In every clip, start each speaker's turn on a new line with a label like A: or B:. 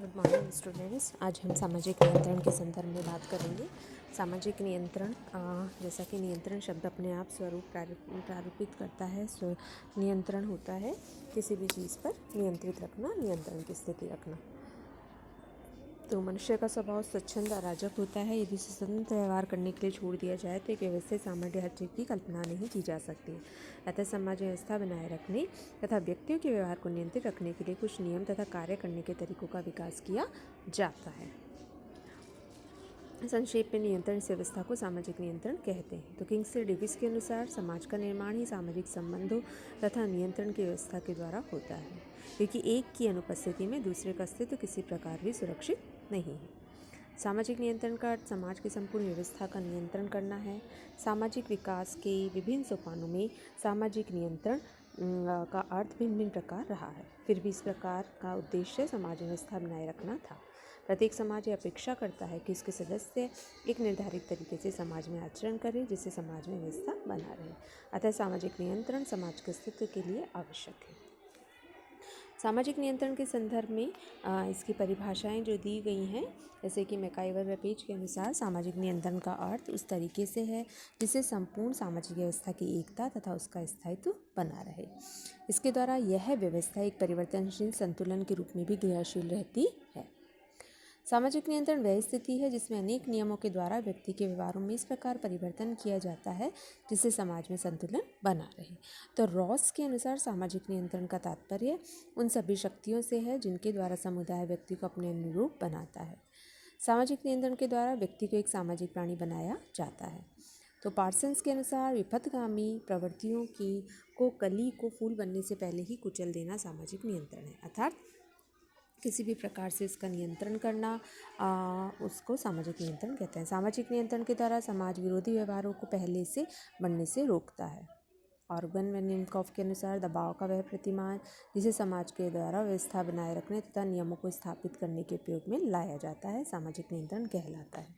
A: Good morning students. आज हम सामाजिक नियंत्रण के संदर्भ में बात करेंगे। सामाजिक नियंत्रण, जैसा कि नियंत्रण शब्द अपने आप स्वरूप प्रारूपित करता है, नियंत्रण होता है किसी भी चीज़ पर नियंत्रित रखना, नियंत्रण की स्थिति रखना। तो मनुष्य का स्वभाव स्वच्छंद अराजक होता है। यदि उसे स्वतंत्र व्यवहार करने के लिए छोड़ दिया जाए तो एक व्यवस्थित सामान्य हर चीज़ की कल्पना नहीं की जा सकती। अतः समाज व्यवस्था बनाए रखने तथा व्यक्तियों के व्यवहार को नियंत्रित रखने के लिए कुछ नियम तथा कार्य करने के तरीकों का विकास किया जाता है। संक्षेप में नियंत्रण इस व्यवस्था को सामाजिक नियंत्रण कहते हैं। तो किंग्सले डेविस के अनुसार समाज का निर्माण ही सामाजिक संबंधों तथा नियंत्रण की व्यवस्था के द्वारा होता है, क्योंकि एक की अनुपस्थिति में दूसरे का अस्तित्व किसी प्रकार भी सुरक्षित नहीं है। सामाजिक नियंत्रण का अर्थ समाज की संपूर्ण व्यवस्था का नियंत्रण करना है। सामाजिक विकास के विभिन्न सोपानों में सामाजिक नियंत्रण का अर्थ भिन्न भिन्न प्रकार रहा है। फिर भी इस प्रकार का उद्देश्य समाज व्यवस्था बनाए रखना था। प्रत्येक समाज यह अपेक्षा करता है कि उसके सदस्य एक निर्धारित तरीके से समाज में आचरण करें, जिससे समाज में व्यवस्था बना रहे। अतः सामाजिक नियंत्रण समाज के अस्तित्व के लिए आवश्यक है। सामाजिक नियंत्रण के संदर्भ में इसकी परिभाषाएं जो दी गई हैं, जैसे कि मैकाइवर व पेज के अनुसार सामाजिक नियंत्रण का अर्थ उस तरीके से है जिससे संपूर्ण सामाजिक व्यवस्था की एकता तथा उसका स्थायित्व बना रहे। इसके द्वारा यह व्यवस्था एक परिवर्तनशील संतुलन के रूप में भी क्रियाशील रहती है। सामाजिक नियंत्रण वह स्थिति है जिसमें अनेक नियमों के द्वारा व्यक्ति के व्यवहारों में इस प्रकार परिवर्तन किया जाता है जिससे समाज में संतुलन बना रहे। तो रॉस के अनुसार सामाजिक नियंत्रण का तात्पर्य उन सभी शक्तियों से है जिनके द्वारा समुदाय व्यक्ति को अपने अनुरूप बनाता है। सामाजिक नियंत्रण के द्वारा व्यक्ति को एक सामाजिक प्राणी बनाया जाता है। तो पार्सन्स के अनुसार विपथगामी प्रवृत्तियों को कली को फूल बनने से पहले ही कुचल देना सामाजिक नियंत्रण है, अर्थात किसी भी प्रकार से इसका नियंत्रण करना उसको सामाजिक नियंत्रण कहते हैं। सामाजिक नियंत्रण के द्वारा समाज विरोधी व्यवहारों को पहले से बढ़ने से रोकता है। ऑर्गन व निमकॉफ के अनुसार दबाव का वह प्रतिमान जिसे समाज के द्वारा व्यवस्था बनाए रखने तथा नियमों को स्थापित करने के उपयोग में लाया जाता है, सामाजिक नियंत्रण कहलाता है।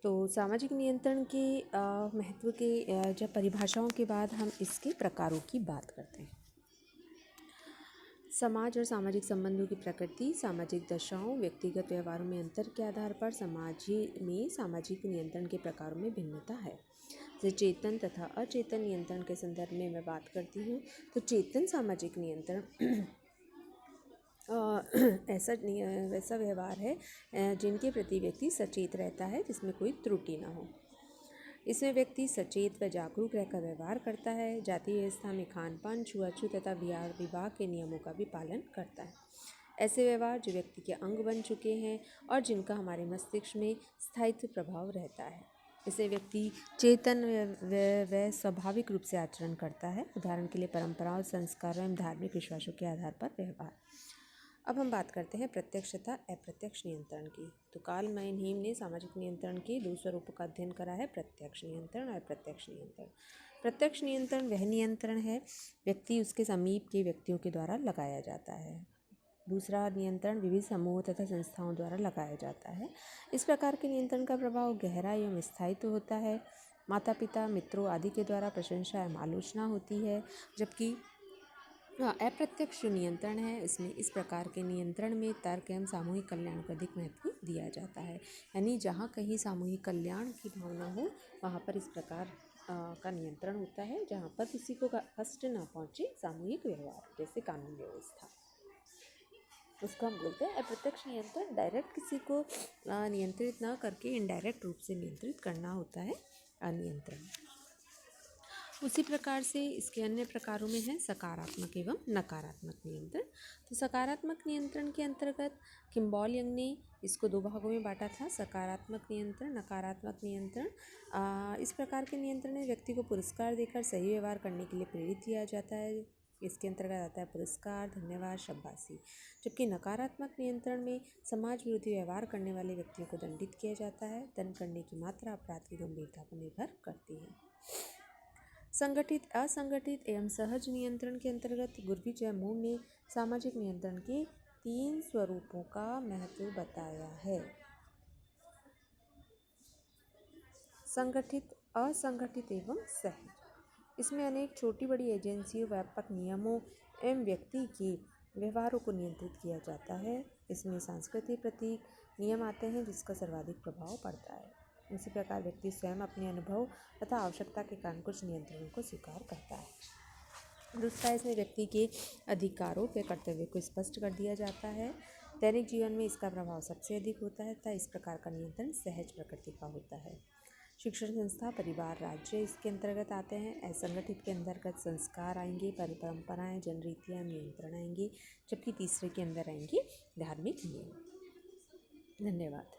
A: तो सामाजिक नियंत्रण के महत्व के जब परिभाषाओं के बाद हम इसके प्रकारों की बात करते हैं। समाज और सामाजिक संबंधों की प्रकृति, सामाजिक दशाओं, व्यक्तिगत व्यवहारों में अंतर के आधार पर समाज में सामाजिक नियंत्रण के प्रकारों में भिन्नता है। जैसे चेतन तथा अचेतन नियंत्रण के संदर्भ में मैं बात करती हूँ, तो चेतन सामाजिक नियंत्रण वैसा व्यवहार है जिनके प्रति व्यक्ति सचेत रहता है, जिसमें कोई त्रुटि ना हो। इसमें व्यक्ति सचेत व जागरूक रहकर व्यवहार करता है। जातीय व्यवस्था में खान पान, छुआछूत तथा विवाह के नियमों का भी पालन करता है। ऐसे व्यवहार जो व्यक्ति के अंग बन चुके हैं और जिनका हमारे मस्तिष्क में स्थायित्व प्रभाव रहता है, इसे व्यक्ति चेतन व स्वाभाविक रूप से आचरण करता है। उदाहरण के लिए परंपराओं, संस्कारों एवं धार्मिक विश्वासों के आधार पर व्यवहार। अब हम बात करते हैं प्रत्यक्ष तथा अप्रत्यक्ष नियंत्रण की। तो कार्ल मैनहीम ने सामाजिक नियंत्रण के दो स्वरूपों का अध्ययन करा है, प्रत्यक्ष नियंत्रण और अप्रत्यक्ष नियंत्रण। प्रत्यक्ष नियंत्रण वह नियंत्रण है व्यक्ति उसके समीप के व्यक्तियों के द्वारा लगाया जाता है। दूसरा नियंत्रण विविध समूहों तथा संस्थाओं द्वारा लगाया जाता है। इस प्रकार के नियंत्रण का प्रभाव गहरा एवं स्थायित्व होता है। माता पिता, मित्रों आदि के द्वारा प्रशंसा एवं आलोचना होती है। जबकि अप्रत्यक्ष जो नियंत्रण है, इसमें इस प्रकार के नियंत्रण में तर्क एवं सामूहिक कल्याण को अधिक महत्व दिया जाता है। यानी जहाँ कहीं सामूहिक कल्याण की भावना हो, वहाँ पर इस प्रकार का नियंत्रण होता है, जहाँ पर किसी को कष्ट ना पहुँचे, सामूहिक व्यवहार जैसे कानून व्यवस्था, उसको हम बोलते हैं अप्रत्यक्ष नियंत्रण। डायरेक्ट किसी को नियंत्रित ना करके इनडायरेक्ट रूप से नियंत्रित करना होता है अनियंत्रण। उसी प्रकार से इसके अन्य प्रकारों में है सकारात्मक एवं नकारात्मक नियंत्रण। तो सकारात्मक नियंत्रण के अंतर्गत किम्बॉल यंग ने इसको दो भागों में बांटा था, सकारात्मक नियंत्रण, नकारात्मक नियंत्रण। इस प्रकार के नियंत्रण में व्यक्ति को पुरस्कार देकर सही व्यवहार करने के लिए प्रेरित किया जाता है। इसके अंतर्गत आता है पुरस्कार, धन्यवाद, शाबाशी। जबकि नकारात्मक नियंत्रण में समाज विरोधी व्यवहार करने वाले व्यक्तियों को दंडित किया जाता है। दंड करने की मात्रा अपराध की गंभीरता पर निर्भर करती है। संगठित, असंगठित एवं सहज नियंत्रण के अंतर्गत गुरबीच व मूर ने सामाजिक नियंत्रण के 3 स्वरूपों का महत्व बताया है। संगठित, असंगठित एवं सहज। इसमें अनेक छोटी बड़ी एजेंसियों, व्यापक नियमों एवं व्यक्ति की व्यवहारों को नियंत्रित किया जाता है। इसमें सांस्कृतिक प्रतीक नियम आते हैं जिसका सर्वाधिक प्रभाव पड़ता है। इसी प्रकार व्यक्ति स्वयं अपने अनुभव तथा आवश्यकता के कारण कुछ नियंत्रणों को स्वीकार करता है। दूसरा, इसमें व्यक्ति के अधिकारों के कर्तव्य को स्पष्ट कर दिया जाता है। दैनिक जीवन में इसका प्रभाव सबसे अधिक होता है तथा इस प्रकार का नियंत्रण सहज प्रकृति का होता है। शिक्षण संस्था, परिवार, राज्य इसके अंतर्गत आते हैं। असंगठित के अंतर्गत संस्कार आएंगे, परंपराएं, जनरीतियाँ, नियंत्रण आएंगे, जबकि तीसरे के अंदर आएंगे धार्मिक नियम। धन्यवाद।